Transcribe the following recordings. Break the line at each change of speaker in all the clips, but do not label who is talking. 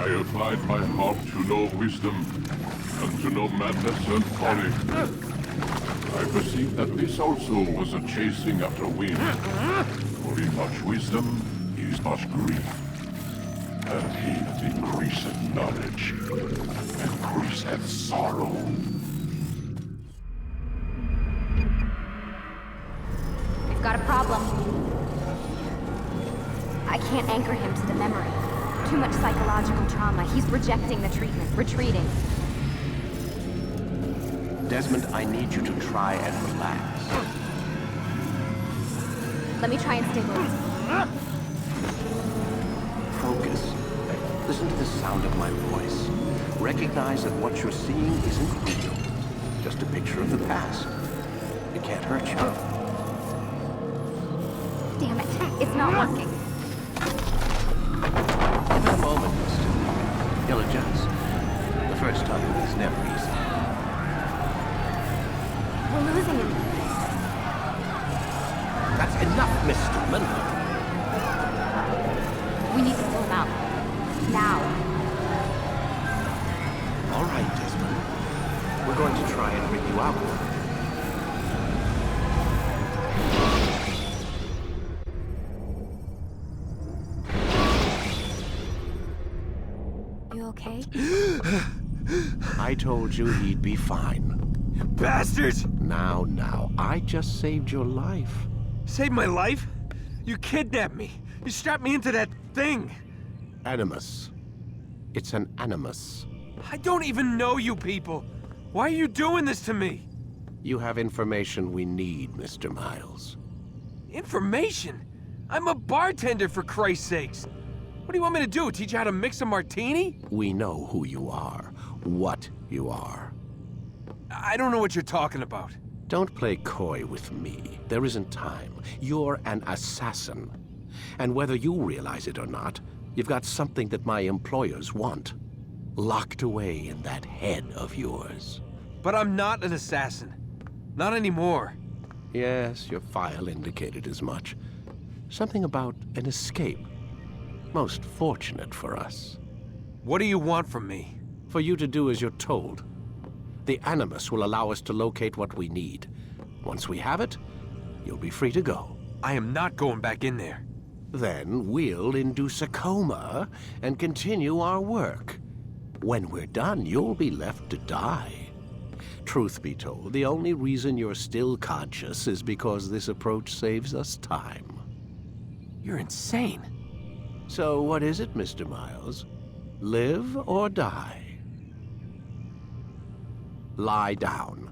I applied my harp to know wisdom, and to know madness and folly. I perceived that this also was a chasing after wind. For in much wisdom is much grief. And he that increaseth knowledge increaseth sorrow.
We've got a problem. I can't anchor him to the memory. Too much psychological trauma. He's rejecting the treatment, retreating.
Desmond, I need you to try and relax.
Let me try and stabilize him.
Focus. Listen to the sound of my voice. Recognize that what you're seeing isn't real. Just a picture of the past. It can't hurt you.
Damn it, it's not working.
Give it a moment, mister. He'll adjust. The first time is never easy.
We're losing him.
That's enough, Mr. Miller.
We need to pull him out. Now.
All right, Desmond. We're going to try and bring you out.
You okay?
I told you he'd be fine.
Bastards!
Now, I just saved your life.
Saved my life? You kidnapped me. You strapped me into that thing.
Animus. It's an animus.
I don't even know you people. Why are you doing this to me?
You have information we need, Mr. Miles.
Information? I'm a bartender, for Christ's sakes. What do you want me to do? Teach you how to mix a martini?
We know who you are, what you are.
I don't know what you're talking about.
Don't play coy with me. There isn't time. You're an assassin. And whether you realize it or not, you've got something that my employers want. Locked away in that head of yours.
But I'm not an assassin. Not anymore.
Yes, your file indicated as much. Something about an escape. Most fortunate for us.
What do you want from me?
For you to do as you're told. The Animus will allow us to locate what we need. Once we have it, you'll be free to go.
I am not going back in there.
Then we'll induce a coma and continue our work. When we're done, you'll be left to die. Truth be told, the only reason you're still conscious is because this approach saves us time.
You're insane.
So what is it, Mr. Miles? Live or die? Lie down.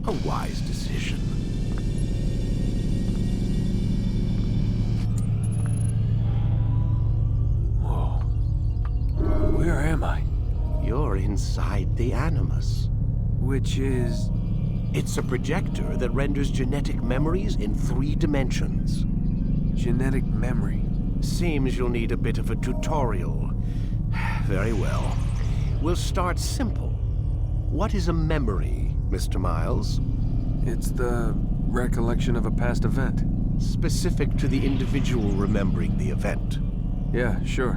A wise decision.
Whoa. Where am I?
You're inside the Animus.
Which is...
It's a projector that renders genetic memories in 3 dimensions.
genetic memory.
Seems you'll need a bit of a tutorial. Very well. We'll start simple. What is a memory, Mr. Miles?
It's the recollection of a past event.
Specific to the individual remembering the event.
Yeah, sure.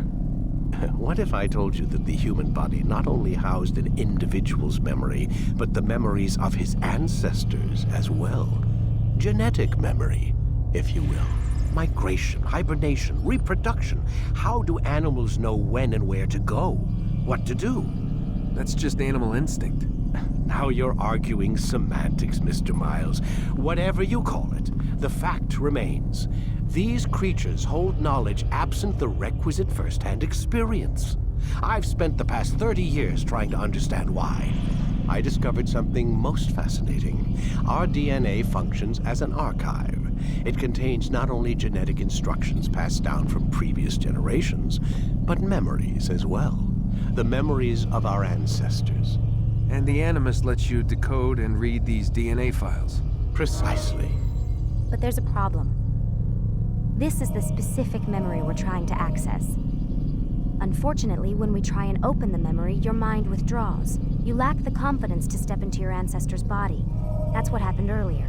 What if I told you that the human body not only housed an individual's memory, but the memories of his ancestors as well? Genetic memory, if you will. Migration, hibernation, reproduction. How do animals know when and where to go? What to do?
That's just animal instinct.
Now you're arguing semantics, Mr. Miles. Whatever you call it, the fact remains. These creatures hold knowledge absent the requisite first-hand experience. I've spent the past 30 years trying to understand why. I discovered something most fascinating. Our DNA functions as an archive. It contains not only genetic instructions passed down from previous generations, but memories as well. The memories of our ancestors.
And the Animus lets you decode and read these DNA files.
Precisely.
But there's a problem. This is the specific memory we're trying to access. Unfortunately, when we try and open the memory, your mind withdraws. You lack the confidence to step into your ancestor's body. That's what happened earlier.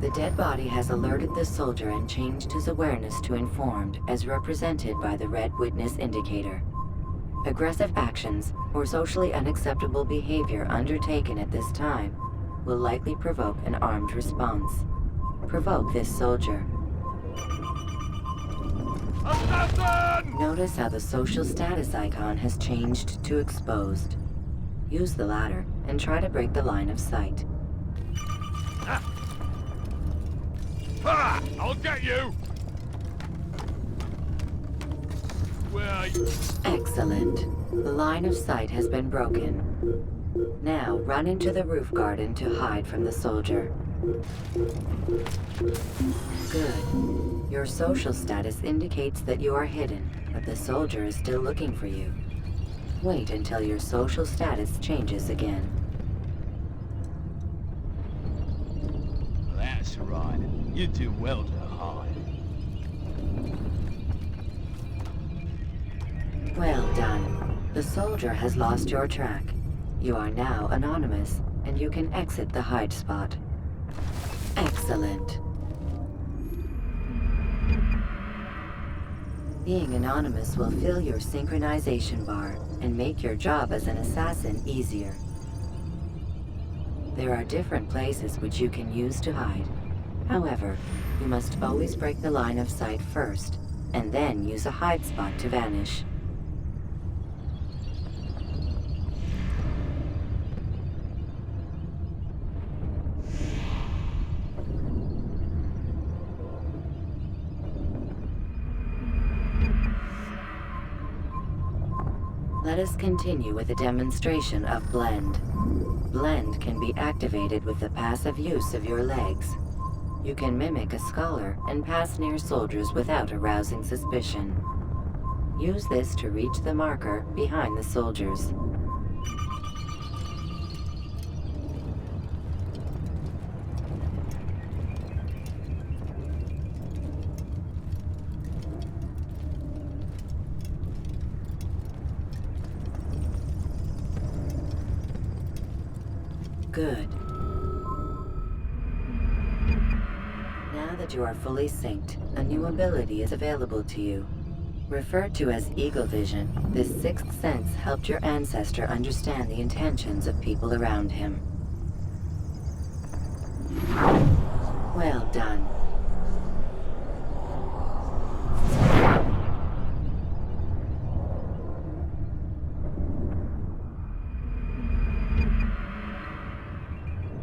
The dead body has alerted the soldier and changed his awareness to informed, as represented by the red witness indicator. Aggressive actions or socially unacceptable behavior undertaken at this time will likely provoke an armed response. Provoke this soldier.
Assassin!
Notice how the social status icon has changed to exposed. Use the ladder and try to break the line of sight.
Ha! I'll get you! Where are you?
Excellent. The line of sight has been broken. Now run into the roof garden to hide from the soldier. Good. Your social status indicates that you are hidden, but the soldier is still looking for you. Wait until your social status changes again.
That's right. You do well to hide.
Well done. The soldier has lost your track. You are now anonymous, and you can exit the hide spot. Excellent. Being anonymous will fill your synchronization bar and make your job as an assassin easier. There are different places which you can use to hide. However, you must always break the line of sight first, and then use a hide spot to vanish. Let us continue with a demonstration of Blend. Blend can be activated with the passive use of your legs. You can mimic a scholar and pass near soldiers without arousing suspicion. Use this to reach the marker behind the soldiers. Good. Now that you are fully synced, a new ability is available to you. Referred to as Eagle Vision, this sixth sense helped your ancestor understand the intentions of people around him. Well done.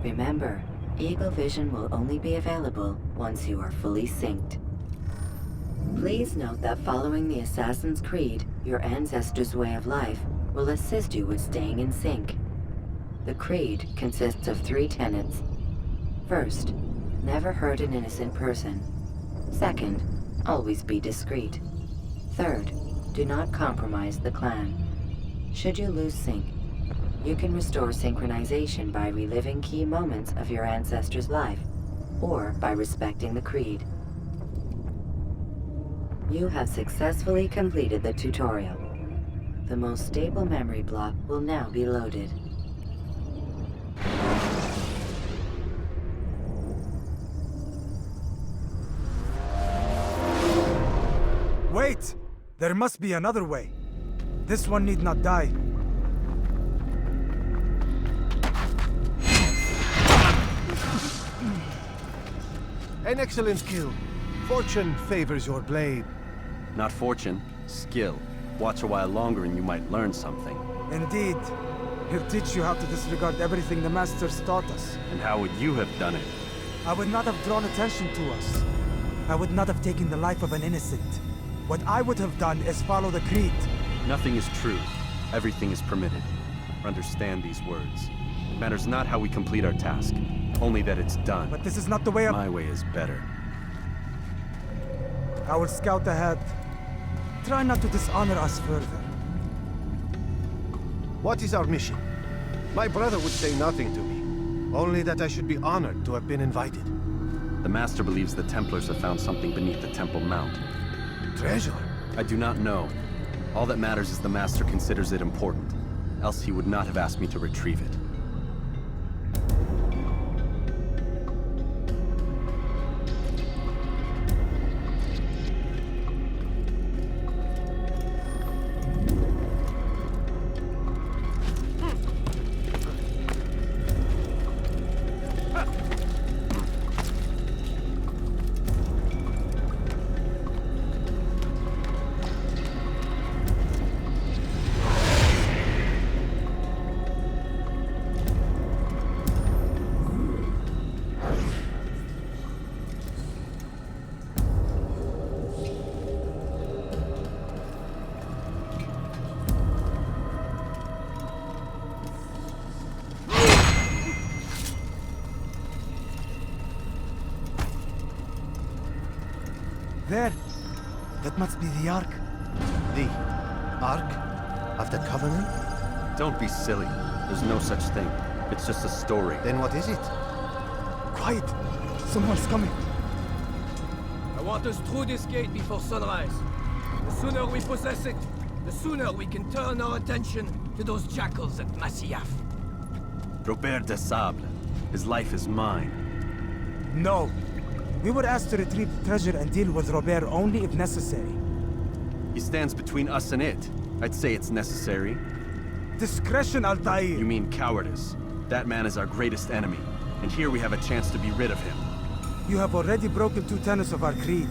Remember, Eagle Vision will only be available once you are fully synced. Please note that following the Assassin's Creed, your ancestors' way of life will assist you with staying in sync. The Creed consists of 3 tenets. First, never hurt an innocent person. Second, always be discreet. Third, do not compromise the clan. Should you lose sync, you can restore synchronization by reliving key moments of your ancestor's life, or by respecting the Creed. You have successfully completed the tutorial. The most stable memory block will now be loaded.
Wait! There must be another way. This one need not die.
An excellent kill. Fortune favors your blade.
Not fortune, skill. Watch a while longer and you might learn something.
Indeed. He'll teach you how to disregard everything the Masters taught us.
And how would you have done it?
I would not have drawn attention to us. I would not have taken the life of an innocent. What I would have done is follow the Creed.
Nothing is true. Everything is permitted. Understand these words. It matters not how we complete our task, only that it's done.
But this is not the way
My way is better.
I will scout ahead. Try not to dishonor us further.
What is our mission? My brother would say nothing to me. Only that I should be honored to have been invited.
The Master believes the Templars have found something beneath the Temple Mount.
Treasure?
I do not know. All that matters is the Master considers it important. Else he would not have asked me to retrieve it.
There. That must be the Ark.
The Ark of the Covenant?
Don't be silly. There's no such thing. It's just a story.
Then what is it?
Quiet! Someone's coming.
I want us through this gate before sunrise. The sooner we possess it, the sooner we can turn our attention to those jackals at Masyaf.
Robert de Sable. His life is mine.
No. We were asked to retrieve the treasure and deal with Robert only if necessary.
He stands between us and it. I'd say it's necessary.
Discretion, Altair!
You mean cowardice. That man is our greatest enemy, and here we have a chance to be rid of him.
You have already broken 2 tenets of our creed.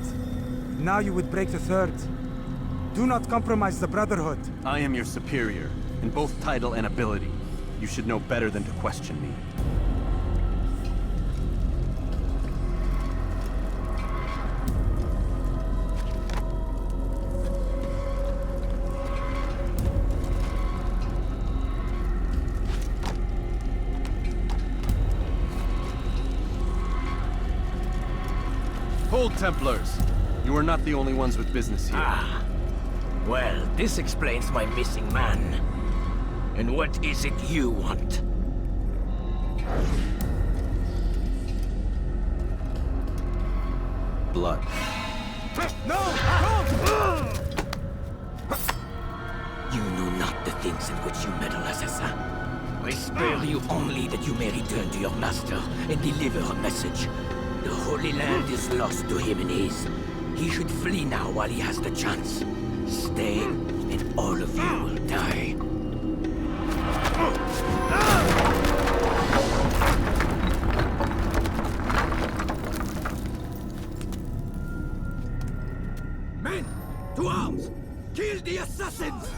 Now you would break the 3rd. Do not compromise the Brotherhood.
I am your superior, in both title and ability. You should know better than to question me. Hold, Templars! You are not the only ones with business here.
Well, this explains my missing man. And what is it you want?
Blood.
No!
You know not the things in which you meddle, assassin. I spare you only that you may return to your master and deliver a message. The Holy Land is lost to him and his. He should flee now while he has the chance. Stay, and all of you will die. Men, to arms! Kill the assassins!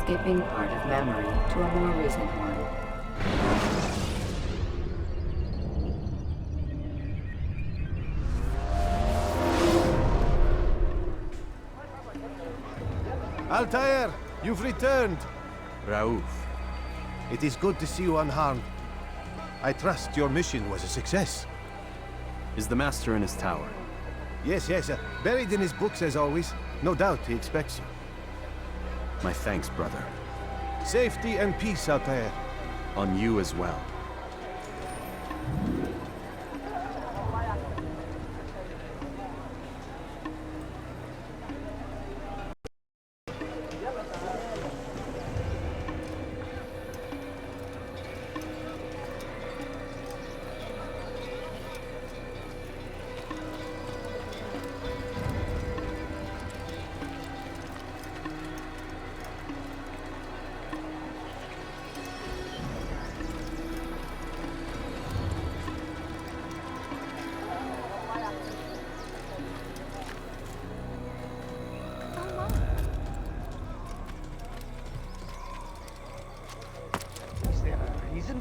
Skipping part of memory to a more recent one.
Altair, you've returned.
Raouf.
It is good to see you unharmed. I trust your mission was a success.
Is the Master in his tower?
Yes, buried in his books as always. No doubt he expects you.
My thanks, brother.
Safety and peace, Altair.
On you as well.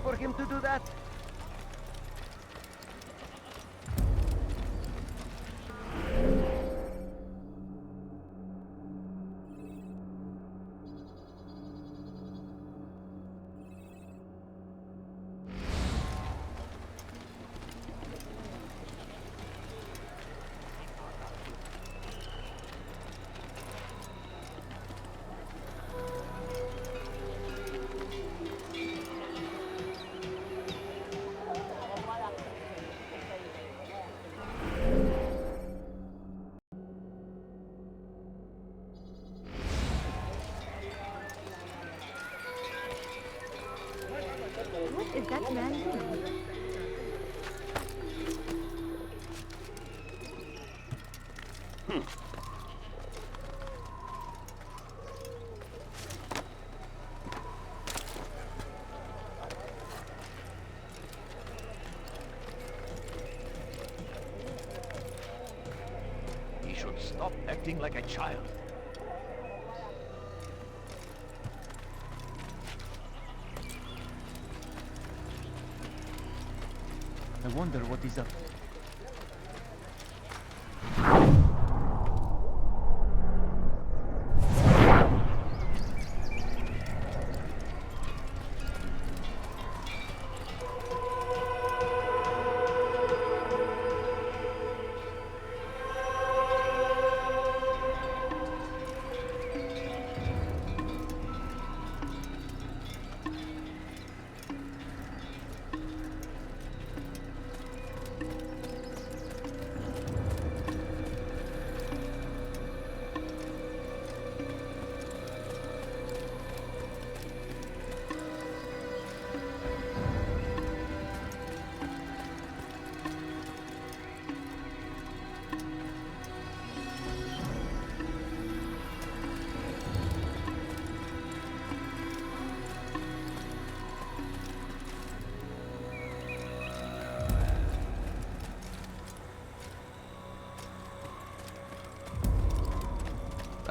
For him to do that?
is that man doing?
He should stop acting like a child. I wonder what he's up to.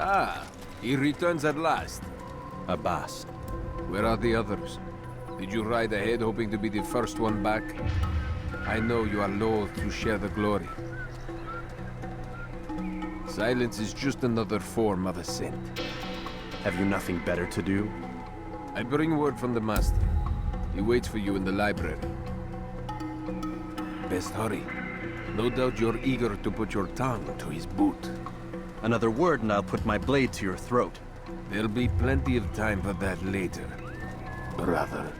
Ah, he returns at last.
Abbas.
Where are the others? Did you ride ahead hoping to be the first one back? I know you are loath to share the glory. Silence is just another form of assent.
Have you nothing better to do?
I bring word from the Master. He waits for you in the library. Best hurry. No doubt you're eager to put your tongue to his boot.
Another word and I'll put my blade to your throat.
There'll be plenty of time for that later, brother.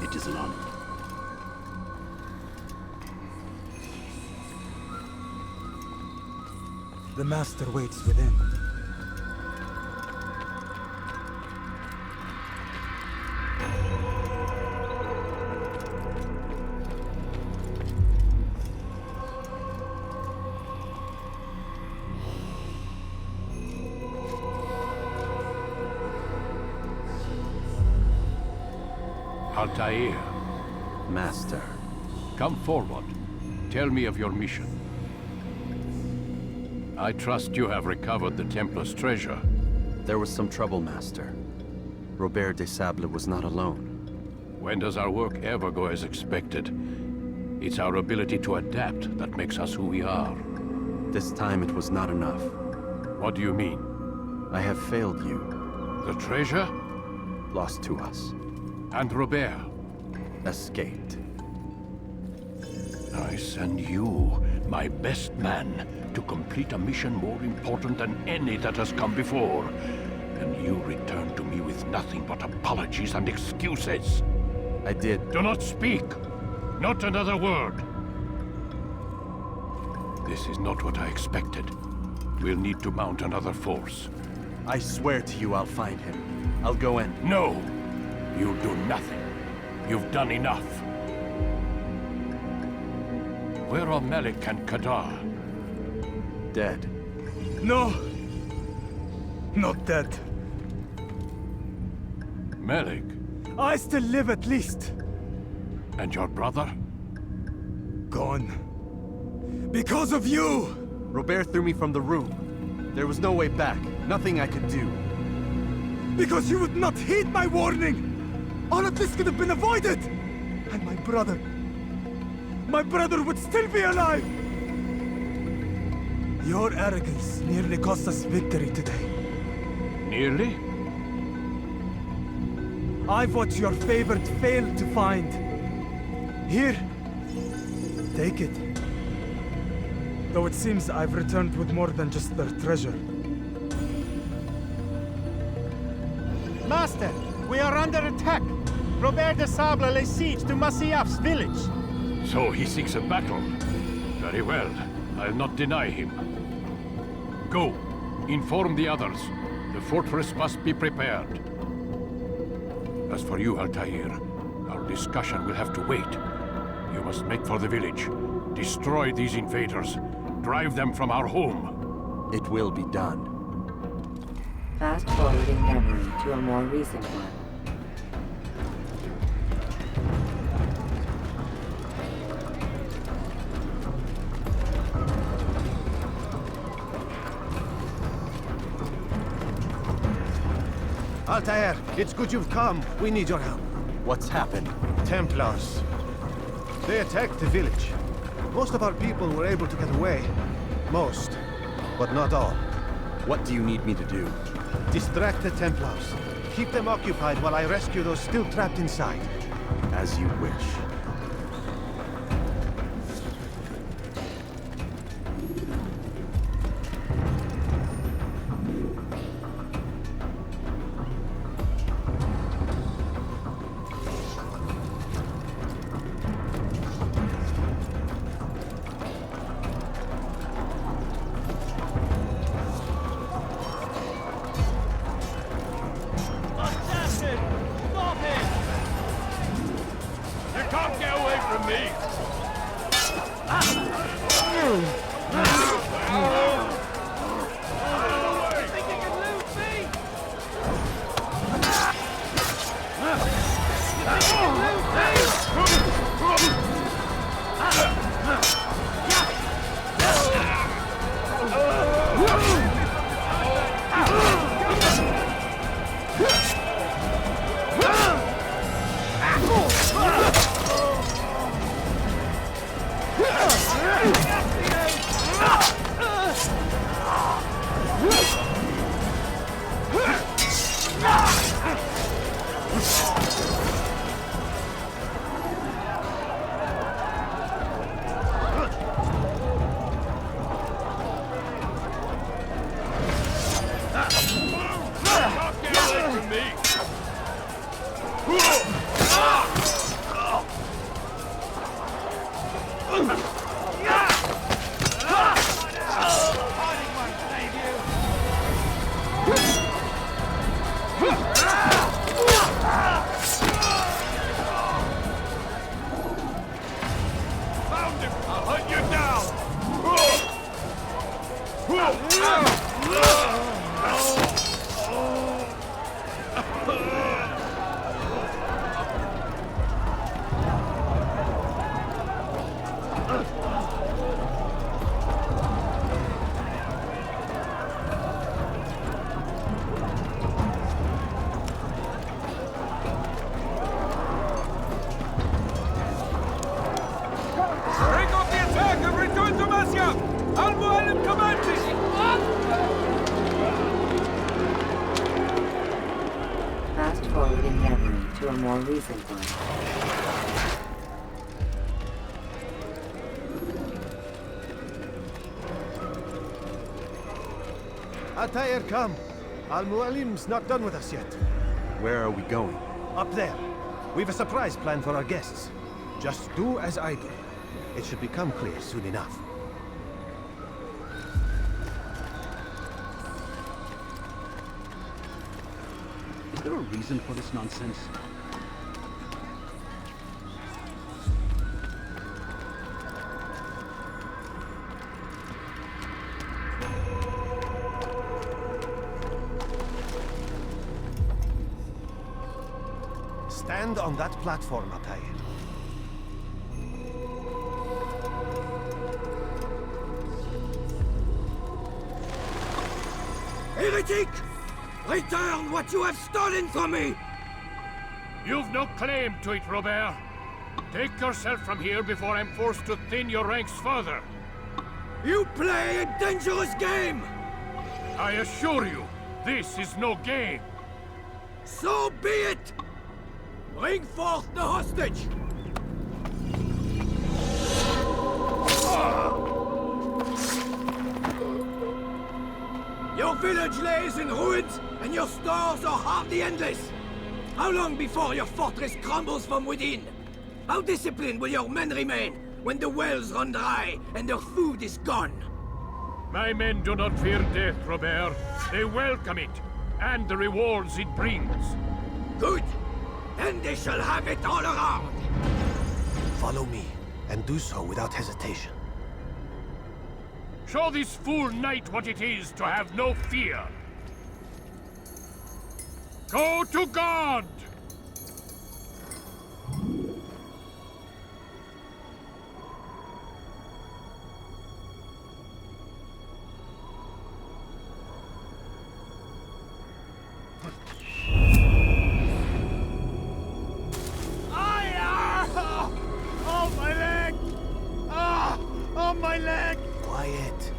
It is an honor.
The Master waits within.
Altair,
Master.
come forward. Tell me of your mission. I trust you have recovered the Templar's treasure.
There was some trouble, Master. Robert de Sable was not alone.
When does our work ever go as expected? It's our ability to adapt that makes us who we are.
This time it was not enough.
What do you mean?
I have failed you.
The treasure?
Lost to us.
And Robert?
Escaped.
I send you, my best man, to complete a mission more important than any that has come before. And you return to me with nothing but apologies and excuses.
I did.
Do not speak! Not another word! This is not what I expected. We'll need to mount another force.
I swear to you I'll find him. I'll go in.
No! You'll do nothing. You've done enough. Where are Melik and Kadar?
Dead.
No! Not dead.
Melik?
I still live at least.
And your brother?
Gone. Because of you!
Robert threw me from the room. There was no way back. Nothing I could do.
Because you would not heed my warning! All of this could have been avoided! And my brother would still be alive! Your arrogance nearly cost us victory today.
Nearly?
I've what your favored failed to find. Here, take it. Though it seems I've returned with more than just their treasure.
Master, we are under attack. Robert de Sable lays siege to Masyaf's village.
So he seeks a battle. Very well. I'll not deny him. Go. Inform the others. The fortress must be prepared. As for you, Altair, our discussion will have to wait. You must make for the village. Destroy these invaders. Drive them from our home.
It will be done.
Fast-forwarding memory to a more recent one.
Altair, it's good you've come. We need your help.
What's happened?
Templars. They attacked the village. Most of our people were able to get away. Most, but not all.
What do you need me to do?
Distract the Templars. Keep them occupied while I rescue those still trapped inside.
As you wish.
Fast-forwarding memory to a more recent one.
Altair, come. Al-Mualim's not done with us yet.
Where are we going?
Up there. We've a surprise plan for our guests. Just do as I do. It should become clear soon enough.
Is there a reason for this nonsense?
Stand on that platform, Altair.
Heretic! Return what you have stolen from me!
You've no claim to it, Robert. Take yourself from here before I'm forced to thin your ranks further.
You play a dangerous game!
I assure you, this is no game.
So be it! Bring forth the hostage! Your village lays in ruins, and your stores are hardly endless. How long before your fortress crumbles from within? How disciplined will your men remain when the wells run dry and their food is gone?
My men do not fear death, Robert. They welcome it, and the rewards it brings.
Good. Then they shall have it all around.
Follow me, and do so without hesitation.
Show this fool knight what it is to have no fear. Go to God!
Oh, my leg! Ah! Oh, my leg!
Quiet,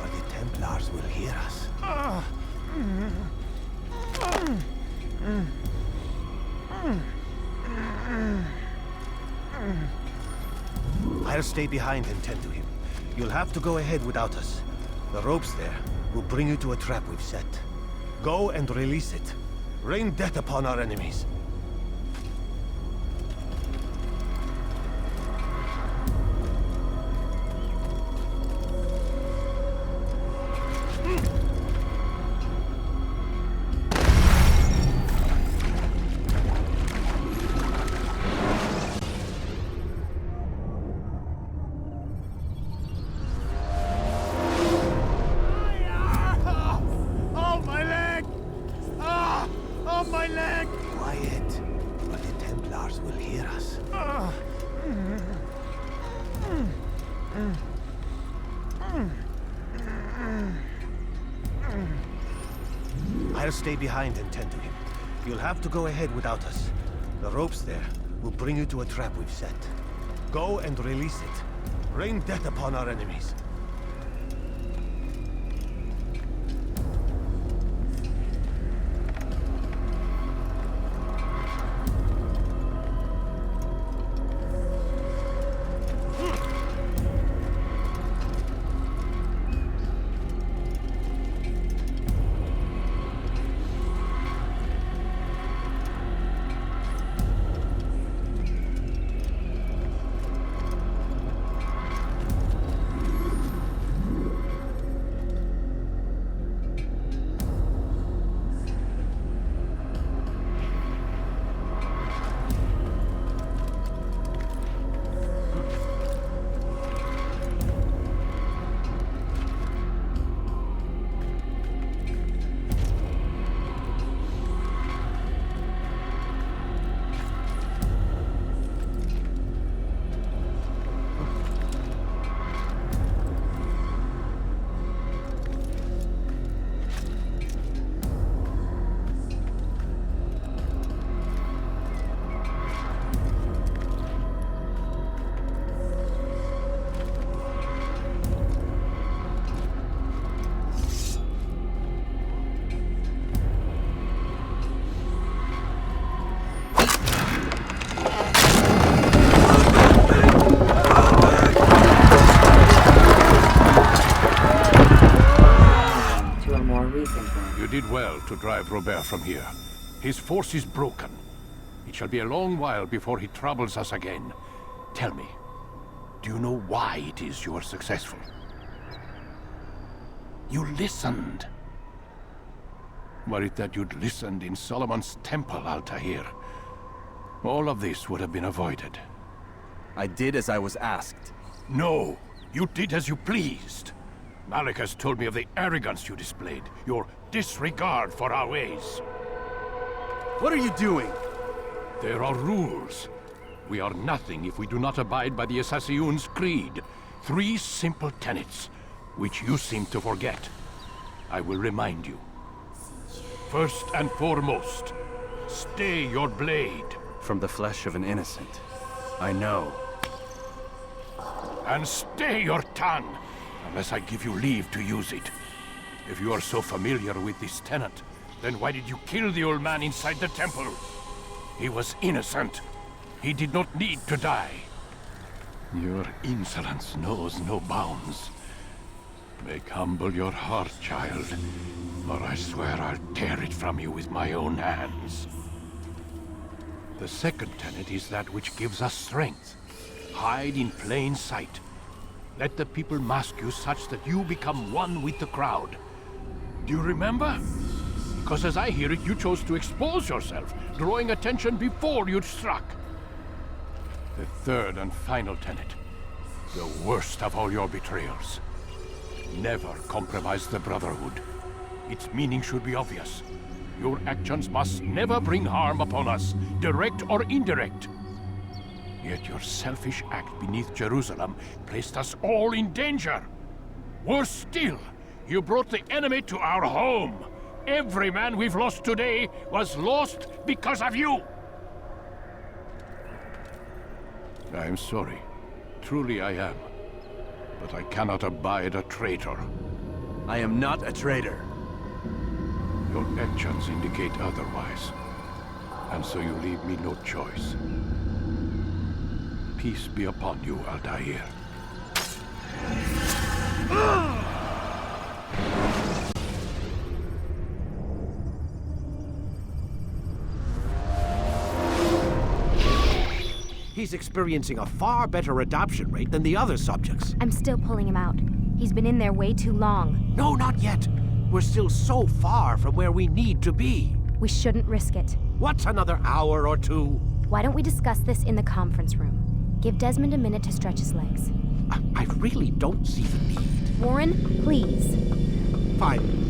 or the Templars will hear us. I'll stay behind and tend to him. You'll have to go ahead without us. The ropes there will bring you to a trap we've set. Go and release it. Rain death upon our enemies.
Oh, my leg! Ah! Oh, my leg!
Quiet, or the Templars will hear us. I'll stay behind and tend to him. You'll have to go ahead without us. The ropes there will bring you to a trap we've set. Go and release it. Rain death upon our enemies.
You did well to drive Robert from here. His force is broken. It shall be a long while before he troubles us again. Tell me, do you know why it is you are successful? You listened. Were it that you'd listened in Solomon's temple, Altair, all of this would have been avoided.
I did as I was asked.
No, you did as you pleased. Malik has told me of the arrogance you displayed, your disregard for our ways.
What are you doing?
There are rules. We are nothing if we do not abide by the Assassiyun's creed. 3 simple tenets, which you seem to forget. I will remind you. First and foremost, stay your blade.
From the flesh of an innocent. I know.
And stay your tongue, unless I give you leave to use it. If you are so familiar with this tenet, then why did you kill the old man inside the temple? He was innocent. He did not need to die. Your insolence knows no bounds. Make humble your heart, child, or I swear I'll tear it from you with my own hands. The second tenet is that which gives us strength. Hide in plain sight. Let the people mask you such that you become one with the crowd. Do you remember? Because as I hear it, you chose to expose yourself, drawing attention before you'd struck. The third and final tenet. The worst of all your betrayals. Never compromise the Brotherhood. Its meaning should be obvious. Your actions must never bring harm upon us, direct or indirect. Yet your selfish act beneath Jerusalem placed us all in danger. Worse still, you brought the enemy to our home. Every man we've lost today was lost because of you. I am sorry. Truly I am. But I cannot abide a traitor.
I am not a traitor.
Your actions indicate otherwise. And so you leave me no choice. Peace be upon you, Altair.
He's experiencing a far better adoption rate than the other subjects.
I'm still pulling him out. He's been in there way too long.
No, not yet. We're still so far from where we need to be.
We shouldn't risk it.
What's another hour or two?
Why don't we discuss this in the conference room? Give Desmond a minute to stretch his legs.
I really don't see the need.
Warren, please.
Fine.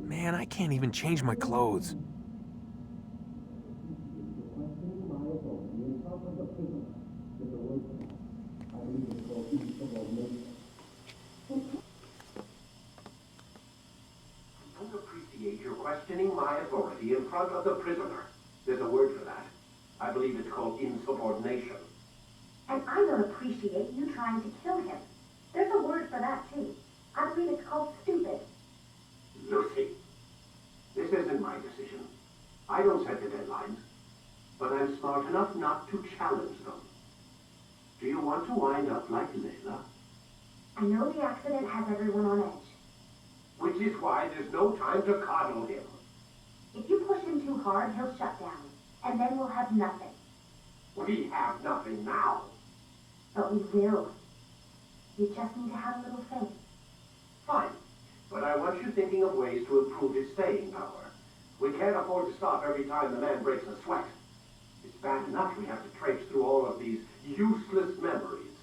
Man, I can't even change my clothes.
You're questioning my authority in front of the prisoner. There's a word for that. I believe it's called insubordination.
And I don't appreciate you trying to kill him. There's a word for that, too. I believe it's called stupid.
Lucy, this isn't my decision. I don't set the deadlines, but I'm smart enough not to challenge them. Do you want to wind up like Layla?
I know the accident has everyone on edge.
Which is why there's no time to coddle him.
If you push him too hard, he'll shut down, and then we'll have nothing.
We have nothing now.
But we will. You just need to have a little faith.
Fine, but I want you thinking of ways to improve his staying power. We can't afford to stop every time the man breaks a sweat. It's bad enough we have to traipse through all of these useless memories.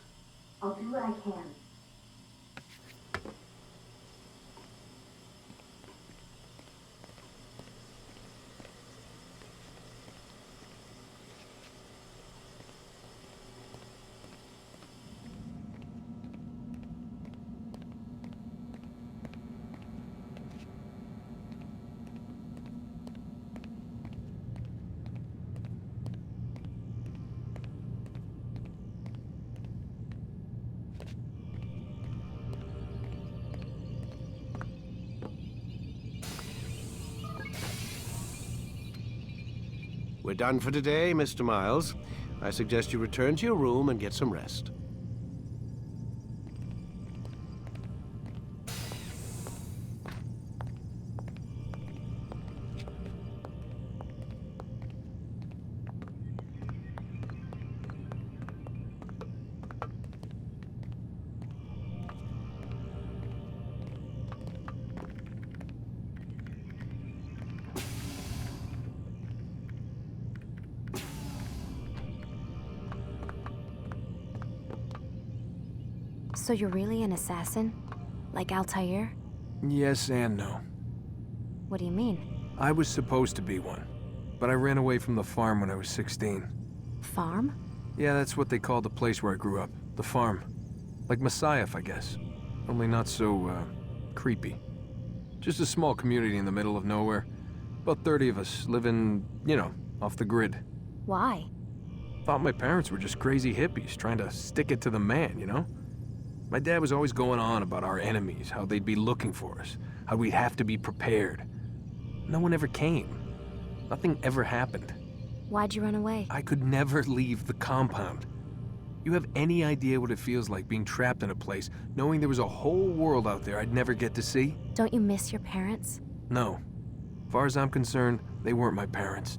I'll do what I can.
We're done for today, Mr. Miles. I suggest you return to your room and get some rest.
So you're really an assassin? Like Altair?
Yes and no.
What do you mean?
I was supposed to be one, but I ran away from the farm when I was 16.
Farm?
Yeah, that's what they called the place where I grew up. The farm. Like Messiah, I guess. Only not so, creepy. Just a small community in the middle of nowhere. About 30 of us living, you know, off the grid.
Why?
Thought my parents were just crazy hippies trying to stick it to the man, you know? My dad was always going on about our enemies, how they'd be looking for us, how we'd have to be prepared. No one ever came. Nothing ever happened.
Why'd you run away?
I could never leave the compound. You have any idea what it feels like being trapped in a place, knowing there was a whole world out there I'd never get to see?
Don't you miss your parents?
No. As far as I'm concerned, they weren't my parents.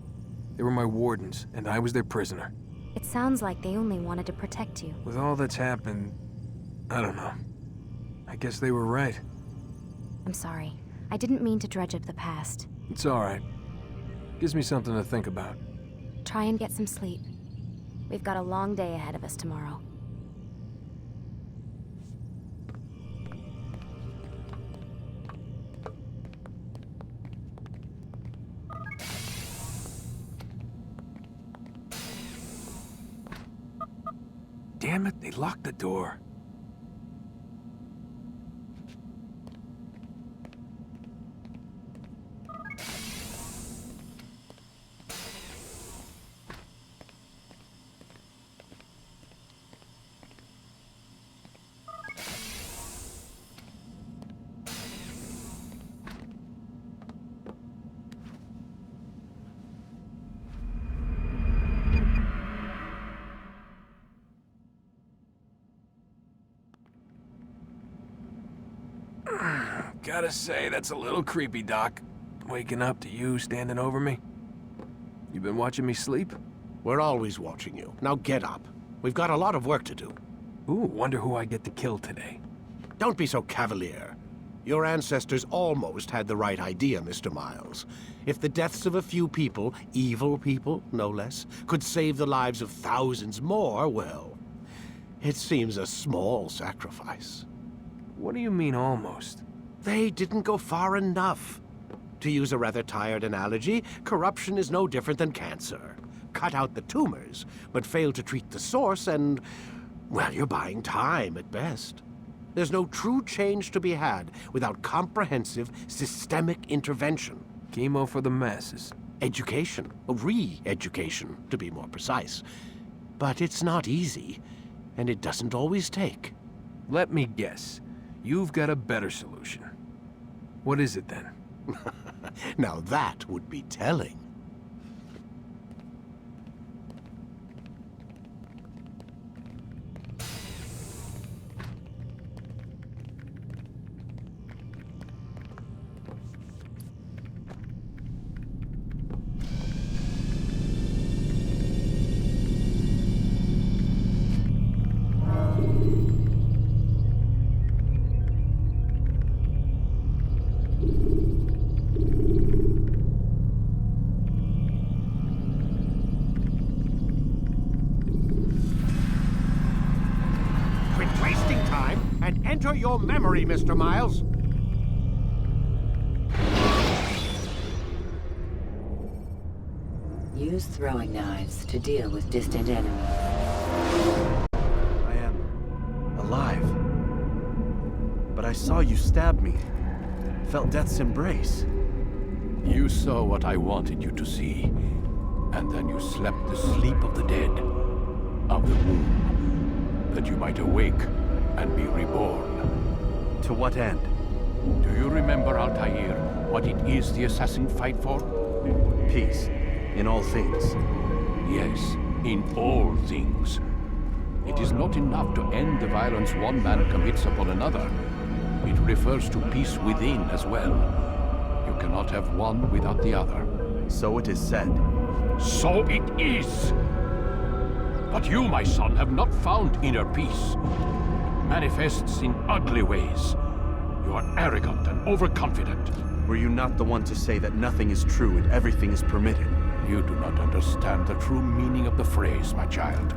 They were my wardens, and I was their prisoner.
It sounds like they only wanted to protect you.
With all that's happened, I don't know. I guess they were right.
I'm sorry. I didn't mean to dredge up the past.
It's all right. Gives me something to think about.
Try and get some sleep. We've got a long day ahead of us tomorrow.
Damn it, they locked the door. Gotta say, that's a little creepy, Doc. Waking up to you standing over me. You been watching me sleep?
We're always watching you. Now get up. We've got a lot of work to do.
Ooh, wonder who I get to kill today.
Don't be so cavalier. Your ancestors almost had the right idea, Mr. Miles. If the deaths of a few people, evil people, no less, could save the lives of thousands more, well, it seems a small sacrifice.
What do you mean, almost?
They didn't go far enough. To use a rather tired analogy, corruption is no different than cancer. Cut out the tumors, but fail to treat the source and, well, you're buying time at best. There's no true change to be had without comprehensive, systemic intervention.
Chemo for the masses.
Education, re-education, to be more precise. But it's not easy, and it doesn't always take.
Let me guess. You've got a better solution. What is it then?
Now that would be telling. Enter your memory, Mr. Miles.
Use throwing knives to deal with distant enemies.
I am alive. But I saw you stab me. Felt death's embrace.
You saw what I wanted you to see. And then you slept the sleep of the dead. Of the womb. That you might awake and be reborn.
To what end?
Do you remember, Altair, what it is the assassin fight for?
Peace. In all things.
Yes, in all things. It is not enough to end the violence one man commits upon another. It refers to peace within as well. You cannot have one without the other.
So it is said.
So it is! But you, my son, have not found inner peace. It manifests in ugly ways. You are arrogant and overconfident.
Were you not the one to say that nothing is true and everything is permitted?
You do not understand the true meaning of the phrase, my child.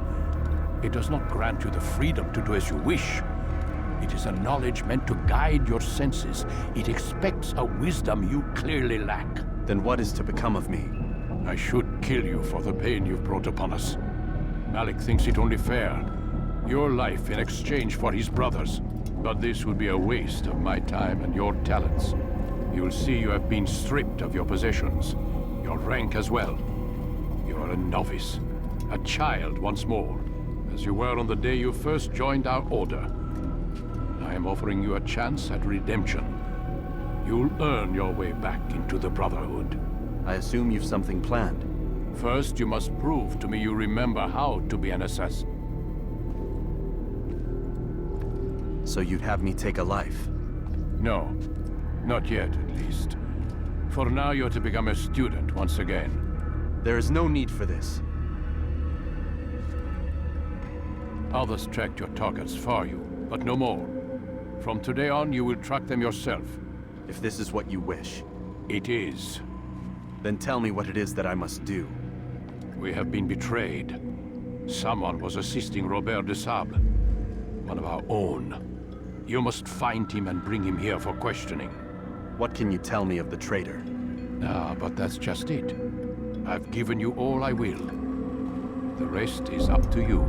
It does not grant you the freedom to do as you wish. It is a knowledge meant to guide your senses. It expects a wisdom you clearly lack.
Then what is to become of me?
I should kill you for the pain you've brought upon us. Malik thinks it only fair. Your life in exchange for his brother's. But this would be a waste of my time and your talents. You will see you have been stripped of your possessions. Your rank as well. You are a novice. A child once more. As you were on the day you first joined our order. I am offering you a chance at redemption. You'll earn your way back into the Brotherhood.
I assume you've something planned.
First, you must prove to me you remember how to be an assassin.
So you'd have me take a life?
No. Not yet, at least. For now, you're to become a student once again.
There is no need for this.
Others tracked your targets for you, but no more. From today on, you will track them yourself.
If this is what you wish.
It is.
Then tell me what it is that I must do.
We have been betrayed. Someone was assisting Robert de Sable. One of our own. You must find him and bring him here for questioning.
What can you tell me of the traitor?
Ah, but that's just it. I've given you all I will. The rest is up to you.